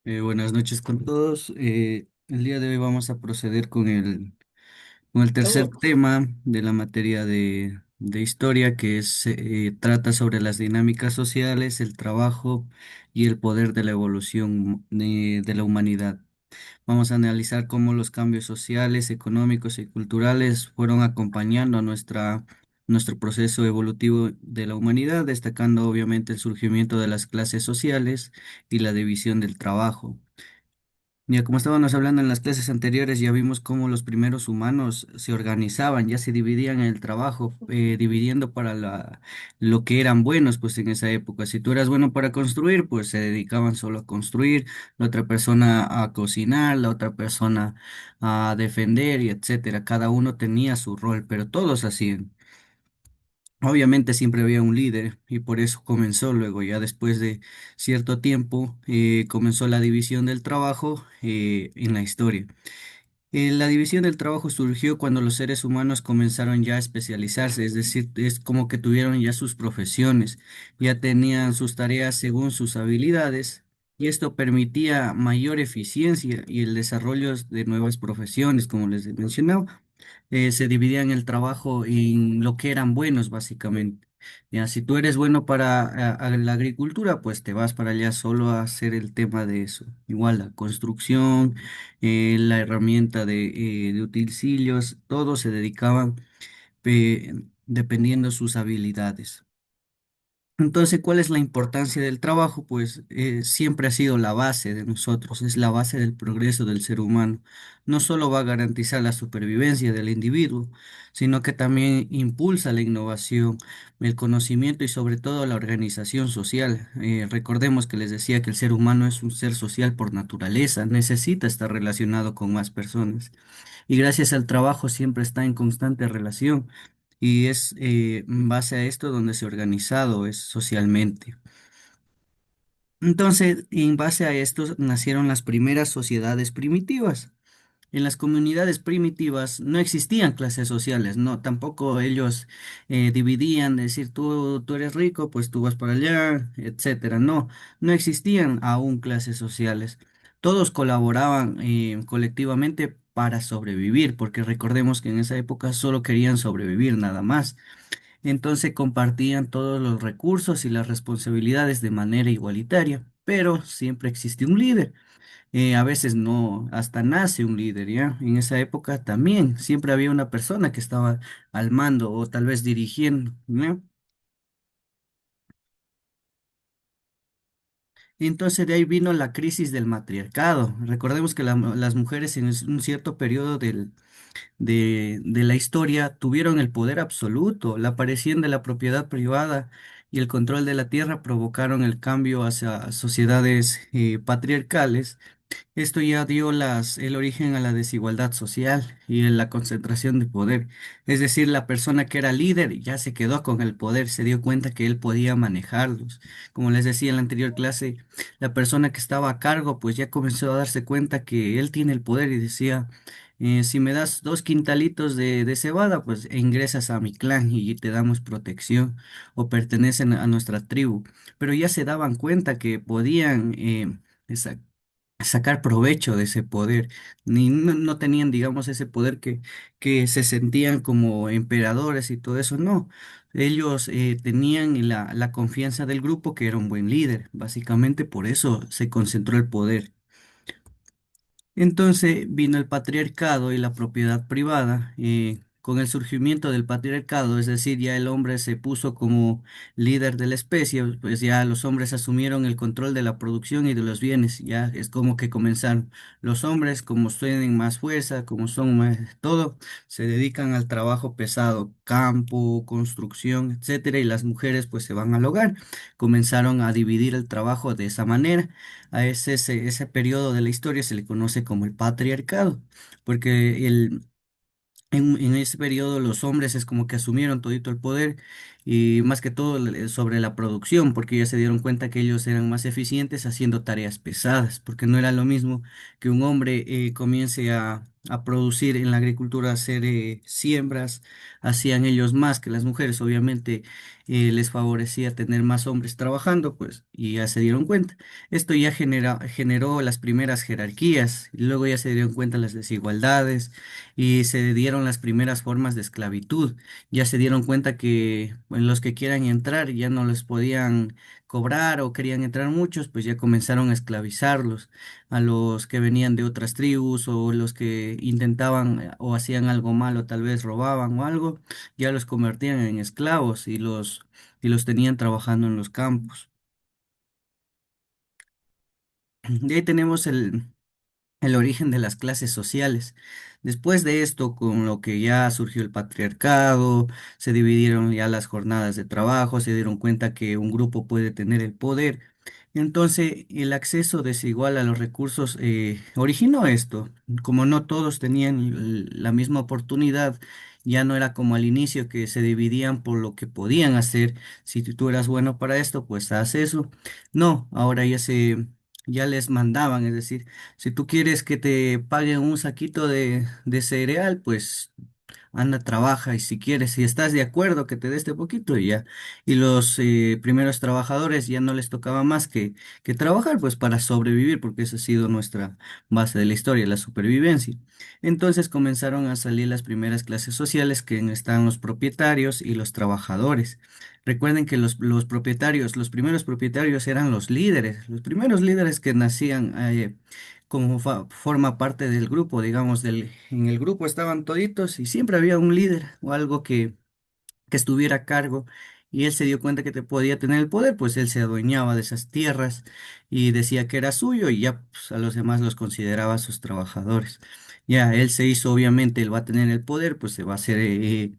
Buenas noches con todos. El día de hoy vamos a proceder con el tercer tema de la materia de historia, que trata sobre las dinámicas sociales, el trabajo y el poder de la evolución de la humanidad. Vamos a analizar cómo los cambios sociales, económicos y culturales fueron acompañando a nuestro proceso evolutivo de la humanidad, destacando obviamente el surgimiento de las clases sociales y la división del trabajo. Ya como estábamos hablando en las clases anteriores, ya vimos cómo los primeros humanos se organizaban, ya se dividían en el trabajo, dividiendo para lo que eran buenos, pues en esa época. Si tú eras bueno para construir, pues se dedicaban solo a construir, la otra persona a cocinar, la otra persona a defender y etcétera. Cada uno tenía su rol, pero todos hacían. Obviamente siempre había un líder y por eso comenzó luego, ya después de cierto tiempo, comenzó la división del trabajo en la historia. La división del trabajo surgió cuando los seres humanos comenzaron ya a especializarse, es decir, es como que tuvieron ya sus profesiones, ya tenían sus tareas según sus habilidades y esto permitía mayor eficiencia y el desarrollo de nuevas profesiones, como les he mencionado. Se dividían el trabajo en lo que eran buenos, básicamente. Ya, si tú eres bueno para la agricultura, pues te vas para allá solo a hacer el tema de eso. Igual la construcción, la herramienta de utensilios, todos se dedicaban dependiendo sus habilidades. Entonces, ¿cuál es la importancia del trabajo? Pues siempre ha sido la base de nosotros, es la base del progreso del ser humano. No solo va a garantizar la supervivencia del individuo, sino que también impulsa la innovación, el conocimiento y sobre todo la organización social. Recordemos que les decía que el ser humano es un ser social por naturaleza, necesita estar relacionado con más personas y gracias al trabajo siempre está en constante relación y es en base a esto donde se ha organizado es socialmente. Entonces, en base a esto nacieron las primeras sociedades primitivas. En las comunidades primitivas no existían clases sociales, no, tampoco ellos dividían, decir tú eres rico, pues tú vas para allá, etcétera. No, no existían aún clases sociales. Todos colaboraban colectivamente para sobrevivir, porque recordemos que en esa época solo querían sobrevivir nada más. Entonces compartían todos los recursos y las responsabilidades de manera igualitaria, pero siempre existe un líder. A veces no, hasta nace un líder, ¿ya? En esa época también siempre había una persona que estaba al mando o tal vez dirigiendo, ¿no? Y entonces de ahí vino la crisis del matriarcado. Recordemos que las mujeres en un cierto periodo de la historia tuvieron el poder absoluto, la aparición de la propiedad privada y el control de la tierra provocaron el cambio hacia sociedades patriarcales. Esto ya dio el origen a la desigualdad social y a la concentración de poder. Es decir, la persona que era líder ya se quedó con el poder, se dio cuenta que él podía manejarlos. Como les decía en la anterior clase, la persona que estaba a cargo pues ya comenzó a darse cuenta que él tiene el poder y decía, si me das 2 quintalitos de cebada, pues ingresas a mi clan y te damos protección o pertenecen a nuestra tribu. Pero ya se daban cuenta que podían sacar provecho de ese poder, ni no tenían, digamos, ese poder que se sentían como emperadores y todo eso, no. Ellos tenían la confianza del grupo que era un buen líder, básicamente por eso se concentró el poder. Entonces vino el patriarcado y la propiedad privada. Con el surgimiento del patriarcado, es decir, ya el hombre se puso como líder de la especie, pues ya los hombres asumieron el control de la producción y de los bienes. Ya es como que comenzaron los hombres, como tienen más fuerza, como son más todo, se dedican al trabajo pesado, campo, construcción, etcétera, y las mujeres pues se van al hogar. Comenzaron a dividir el trabajo de esa manera. A ese periodo de la historia se le conoce como el patriarcado, porque en ese periodo los hombres es como que asumieron todito el poder y más que todo sobre la producción, porque ya se dieron cuenta que ellos eran más eficientes haciendo tareas pesadas, porque no era lo mismo que un hombre comience a producir en la agricultura, a hacer siembras, hacían ellos más que las mujeres, obviamente les favorecía tener más hombres trabajando, pues, y ya se dieron cuenta. Esto ya generó las primeras jerarquías, y luego ya se dieron cuenta las desigualdades y se dieron las primeras formas de esclavitud. Ya se dieron cuenta que bueno, los que quieran entrar ya no les podían cobrar o querían entrar muchos, pues ya comenzaron a esclavizarlos a los que venían de otras tribus o los que intentaban o hacían algo malo, tal vez robaban o algo, ya los convertían en esclavos y los tenían trabajando en los campos. De ahí tenemos el origen de las clases sociales. Después de esto, con lo que ya surgió el patriarcado, se dividieron ya las jornadas de trabajo, se dieron cuenta que un grupo puede tener el poder. Entonces, el acceso desigual a los recursos originó esto. Como no todos tenían la misma oportunidad, ya no era como al inicio que se dividían por lo que podían hacer. Si tú eras bueno para esto, pues haz eso. No, ahora ya les mandaban, es decir, si tú quieres que te paguen un saquito de cereal, pues anda, trabaja y si quieres, si estás de acuerdo que te dé este poquito y ya. Y los primeros trabajadores ya no les tocaba más que trabajar, pues para sobrevivir, porque esa ha sido nuestra base de la historia, la supervivencia. Entonces comenzaron a salir las primeras clases sociales que están los propietarios y los trabajadores. Recuerden que los propietarios, los primeros propietarios eran los primeros líderes que nacían como forma parte del grupo, digamos, en el grupo estaban toditos y siempre había un líder o algo que estuviera a cargo y él se dio cuenta que te podía tener el poder, pues él se adueñaba de esas tierras y decía que era suyo y ya pues, a los demás los consideraba sus trabajadores. Ya, él se hizo, obviamente, él va a tener el poder, pues se va a hacer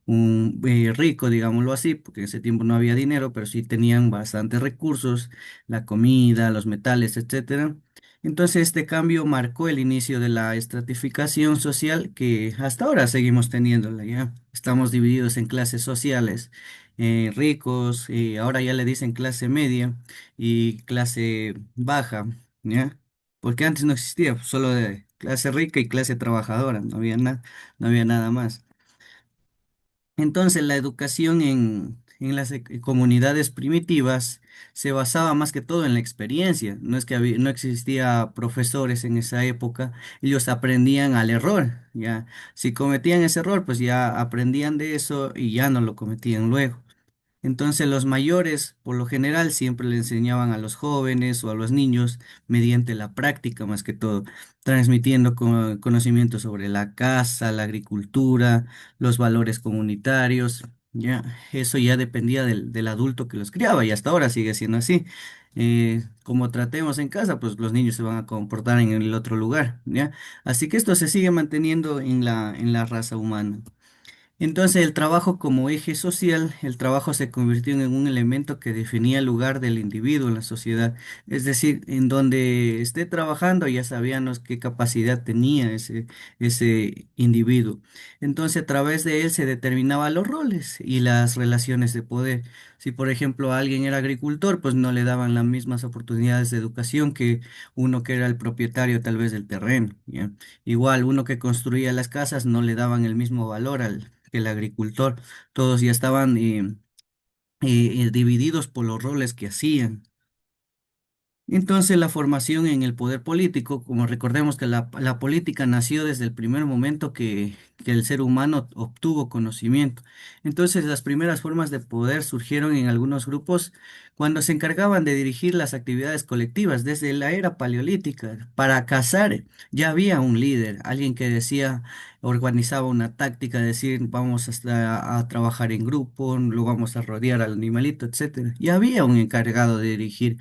un rico, digámoslo así, porque en ese tiempo no había dinero, pero sí tenían bastantes recursos, la comida, los metales, etcétera. Entonces este cambio marcó el inicio de la estratificación social que hasta ahora seguimos teniéndola, ¿ya? Estamos divididos en clases sociales, ricos, ahora ya le dicen clase media y clase baja, ¿ya? Porque antes no existía, solo de clase rica y clase trabajadora, no había nada más. Entonces, la educación en las comunidades primitivas se basaba más que todo en la experiencia. No es que no existía profesores en esa época, ellos aprendían al error, ya. Si cometían ese error, pues ya aprendían de eso y ya no lo cometían luego. Entonces los mayores, por lo general, siempre le enseñaban a los jóvenes o a los niños mediante la práctica más que todo, transmitiendo conocimientos sobre la caza, la agricultura, los valores comunitarios. Ya, eso ya dependía del adulto que los criaba y hasta ahora sigue siendo así. Como tratemos en casa, pues los niños se van a comportar en el otro lugar, ¿ya? Así que esto se sigue manteniendo en en la raza humana. Entonces, el trabajo como eje social, el trabajo se convirtió en un elemento que definía el lugar del individuo en la sociedad. Es decir, en donde esté trabajando ya sabíamos qué capacidad tenía ese individuo. Entonces, a través de él se determinaban los roles y las relaciones de poder. Si, por ejemplo, alguien era agricultor, pues no le daban las mismas oportunidades de educación que uno que era el propietario tal vez del terreno, ¿ya? Igual, uno que construía las casas no le daban el mismo valor al que el agricultor. Todos ya estaban divididos por los roles que hacían. Entonces la formación en el poder político, como recordemos que la política nació desde el primer momento que el ser humano obtuvo conocimiento. Entonces las primeras formas de poder surgieron en algunos grupos cuando se encargaban de dirigir las actividades colectivas desde la era paleolítica. Para cazar ya había un líder, alguien que decía, organizaba una táctica, decir vamos a trabajar en grupo, lo vamos a rodear al animalito, etcétera. Ya había un encargado de dirigir.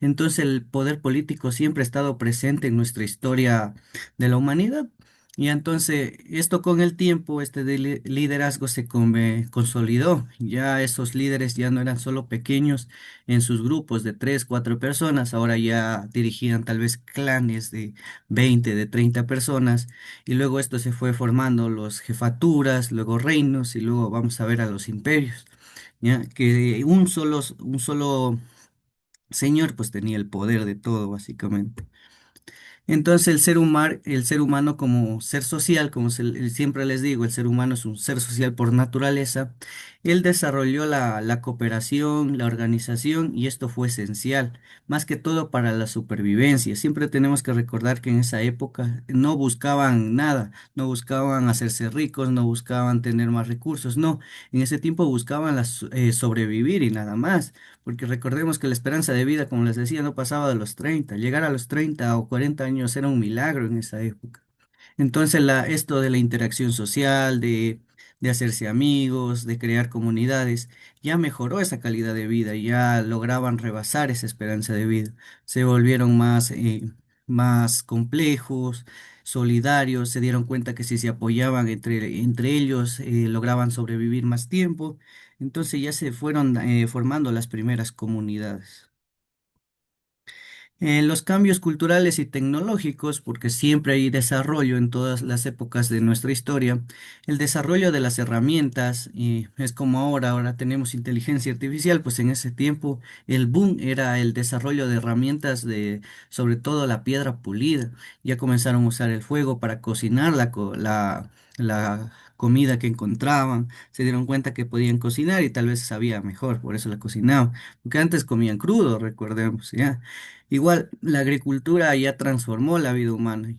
Entonces el poder político siempre ha estado presente en nuestra historia de la humanidad. Y entonces esto con el tiempo, este liderazgo se consolidó. Ya esos líderes ya no eran solo pequeños en sus grupos de 3, 4 personas, ahora ya dirigían tal vez clanes de 20, de 30 personas. Y luego esto se fue formando los jefaturas, luego reinos y luego vamos a ver a los imperios. ¿ya? Que un solo señor pues tenía el poder de todo, básicamente. Entonces el ser humano como ser social, como siempre les digo, el ser humano es un ser social por naturaleza. Él desarrolló la cooperación, la organización y esto fue esencial, más que todo para la supervivencia. Siempre tenemos que recordar que en esa época no buscaban nada, no buscaban hacerse ricos, no buscaban tener más recursos, no, en ese tiempo buscaban sobrevivir y nada más. Porque recordemos que la esperanza de vida, como les decía, no pasaba de los 30. Llegar a los 30 o 40 años era un milagro en esa época. Entonces, esto de la interacción social, de hacerse amigos, de crear comunidades, ya mejoró esa calidad de vida, ya lograban rebasar esa esperanza de vida. Se volvieron más complejos, solidarios, se dieron cuenta que si se apoyaban entre ellos, lograban sobrevivir más tiempo. Entonces ya se fueron formando las primeras comunidades. Los cambios culturales y tecnológicos, porque siempre hay desarrollo en todas las épocas de nuestra historia, el desarrollo de las herramientas, y es como ahora tenemos inteligencia artificial, pues en ese tiempo el boom era el desarrollo de herramientas sobre todo la piedra pulida. Ya comenzaron a usar el fuego para cocinar la comida que encontraban, se dieron cuenta que podían cocinar y tal vez sabía mejor, por eso la cocinaban, porque antes comían crudo, recordemos, ¿ya? Igual, la agricultura ya transformó la vida humana.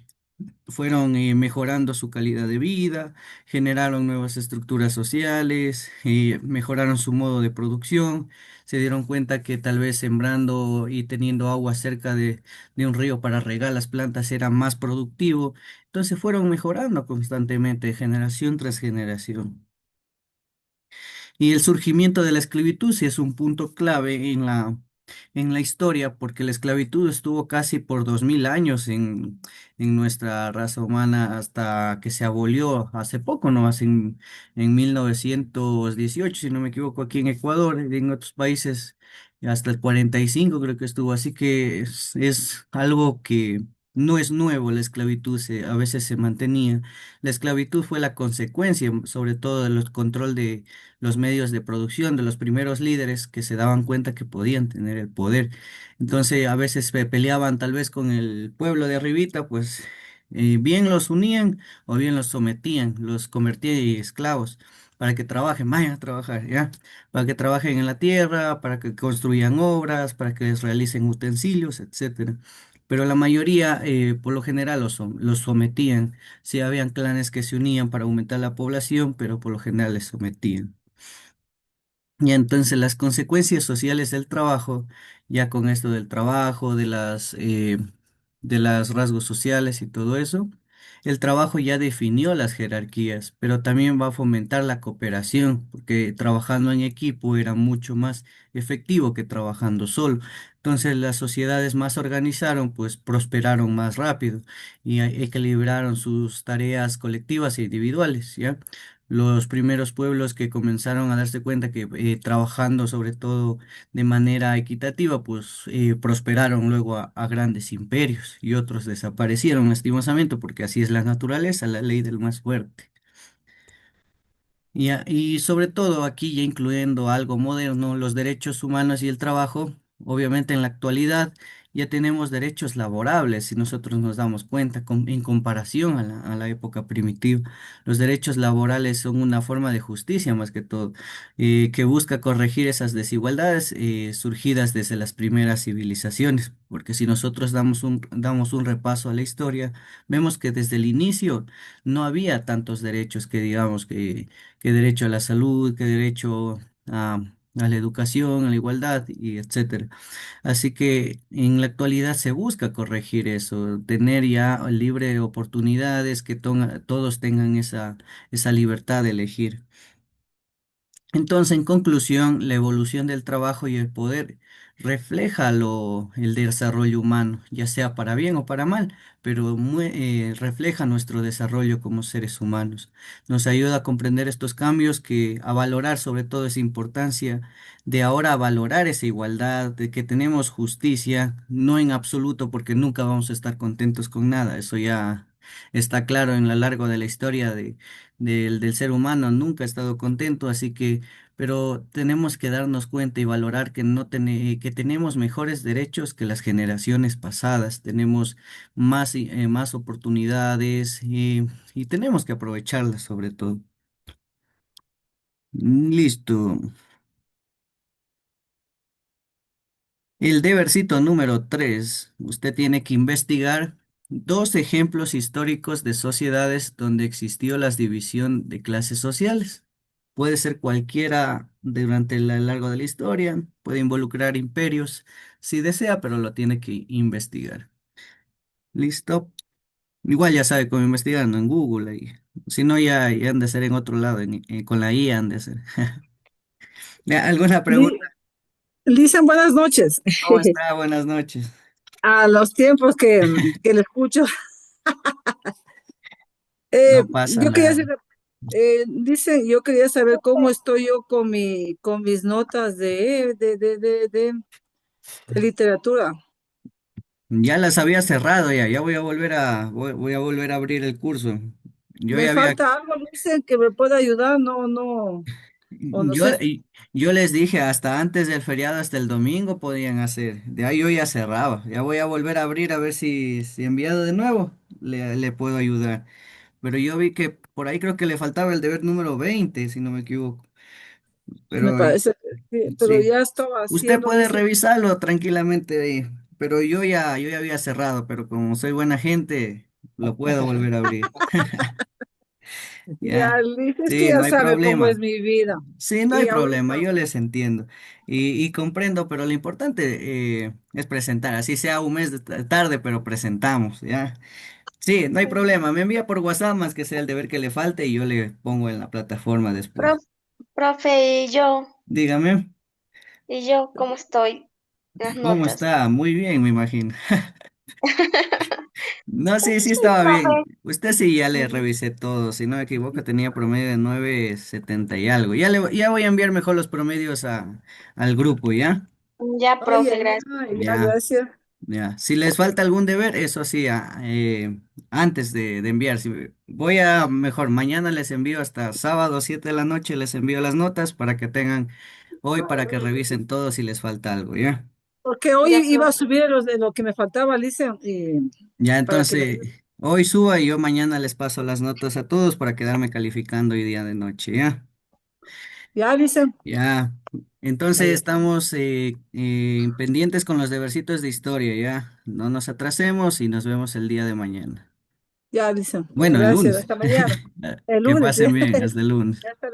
Fueron mejorando su calidad de vida, generaron nuevas estructuras sociales, mejoraron su modo de producción, se dieron cuenta que tal vez sembrando y teniendo agua cerca de un río para regar las plantas era más productivo. Entonces fueron mejorando constantemente, generación tras generación. Y el surgimiento de la esclavitud sí es un punto clave en la historia, porque la esclavitud estuvo casi por 2000 años en nuestra raza humana hasta que se abolió hace poco, ¿no? En 1918 si no me equivoco, aquí en Ecuador, en otros países hasta el 45 creo que estuvo. Así que es algo que no es nuevo, la esclavitud a veces se mantenía. La esclavitud fue la consecuencia, sobre todo del control de los medios de producción de los primeros líderes que se daban cuenta que podían tener el poder. Entonces a veces se peleaban tal vez con el pueblo de arribita, pues bien los unían o bien los sometían, los convertían en esclavos para que trabajen, vayan a trabajar, ¿ya? Para que trabajen en la tierra, para que construyan obras, para que les realicen utensilios, etcétera. Pero la mayoría, por lo general, los sometían. Sí, habían clanes que se unían para aumentar la población, pero por lo general les sometían. Y entonces las consecuencias sociales del trabajo, ya con esto del trabajo, de las rasgos sociales y todo eso, el trabajo ya definió las jerarquías, pero también va a fomentar la cooperación, porque trabajando en equipo era mucho más efectivo que trabajando solo. Entonces las sociedades más organizaron, pues prosperaron más rápido y equilibraron sus tareas colectivas e individuales, ¿ya? Los primeros pueblos que comenzaron a darse cuenta que trabajando sobre todo de manera equitativa, pues prosperaron luego a grandes imperios y otros desaparecieron lastimosamente porque así es la naturaleza, la ley del más fuerte. Y sobre todo aquí ya incluyendo algo moderno, los derechos humanos y el trabajo, obviamente en la actualidad ya tenemos derechos laborables si nosotros nos damos cuenta en comparación a la época primitiva. Los derechos laborales son una forma de justicia más que todo, que busca corregir esas desigualdades surgidas desde las primeras civilizaciones, porque si nosotros damos un repaso a la historia, vemos que desde el inicio no había tantos derechos que digamos que derecho a la salud, que derecho a la educación, a la igualdad y etcétera. Así que en la actualidad se busca corregir eso, tener ya libre oportunidades, que todos tengan esa libertad de elegir. Entonces, en conclusión, la evolución del trabajo y el poder refleja el desarrollo humano, ya sea para bien o para mal, pero refleja nuestro desarrollo como seres humanos. Nos ayuda a comprender estos cambios, a valorar sobre todo esa importancia de ahora valorar esa igualdad, de que tenemos justicia, no en absoluto, porque nunca vamos a estar contentos con nada, eso ya. está claro en lo largo de la historia del ser humano, nunca ha estado contento, así que, pero tenemos que darnos cuenta y valorar que que tenemos mejores derechos que las generaciones pasadas, tenemos más oportunidades y tenemos que aprovecharlas sobre todo. Listo. El debercito número 3. Usted tiene que investigar dos ejemplos históricos de sociedades donde existió la división de clases sociales. Puede ser cualquiera durante el largo de la historia, puede involucrar imperios, si desea, pero lo tiene que investigar. ¿Listo? Igual ya sabe cómo investigar, ¿no? En Google ahí. Si no, ya han de ser en otro lado, con la IA han de ser. ¿Alguna pregunta? Li- Lisa, buenas noches. ¿Cómo está? Buenas noches. A los tiempos que le escucho, No pasa yo quería nada. saber, yo quería saber cómo estoy yo con mis notas de literatura. Ya las había cerrado ya voy a voy a volver a abrir el curso. Yo Me ya había, falta algo, dicen que me pueda ayudar, o no yo, sé, yo les dije hasta antes del feriado, hasta el domingo podían hacer. De ahí yo ya cerraba. Ya voy a volver a abrir a ver si enviado de nuevo le puedo ayudar. Pero yo vi que por ahí creo que le faltaba el deber número 20 si no me equivoco. me Pero parece que sí, pero sí, ya estaba usted haciendo, puede dice, revisarlo tranquilamente ahí. Pero yo ya había cerrado, pero como soy buena gente, lo puedo volver a abrir. ya, Ya, dice, es que sí, no ya hay sabe cómo es problema. mi vida. Sí, no hay Y problema, ahorita, yo les entiendo y comprendo, pero lo importante es presentar, así sea un mes tarde, pero presentamos, ¿ya? Sí, no hay problema, me envía por WhatsApp más que sea el deber que le falte y yo le pongo en la plataforma después. Pro- Profe, Dígame, y yo, ¿cómo estoy? Las ¿cómo notas. está? Muy bien, me imagino. No, sí, sí Sí, estaba bien. profe. Usted sí, ya le Mm, revisé todo. Si no me equivoco, tenía promedio de 9,70 y algo. Ya voy a enviar mejor los promedios al grupo, ¿ya? Ya, ay, profe, ay, gracias. ay, ya, Ya, gracias. ya. Si les falta algún deber, eso sí, antes de enviar. Voy a, mejor, mañana les envío hasta sábado, 7 de la noche, les envío las notas para que tengan hoy, para que revisen todo si les falta algo, ¿ya? Porque hoy Ya, iba a profe. subir los de lo que me faltaba, Alicia, Ya, para que me entonces, ayude. hoy suba y yo mañana les paso las notas a todos para quedarme calificando hoy día de noche, ¿ya? Ya, Alicia, Ya. ya, Entonces ya, estamos pendientes con los debercitos de historia, ¿ya? No nos atrasemos y nos vemos el día de mañana. ya, Alicia. Bueno, el Gracias, lunes. hasta mañana. El Que lunes, pasen ya. bien, hasta el lunes. Ya está.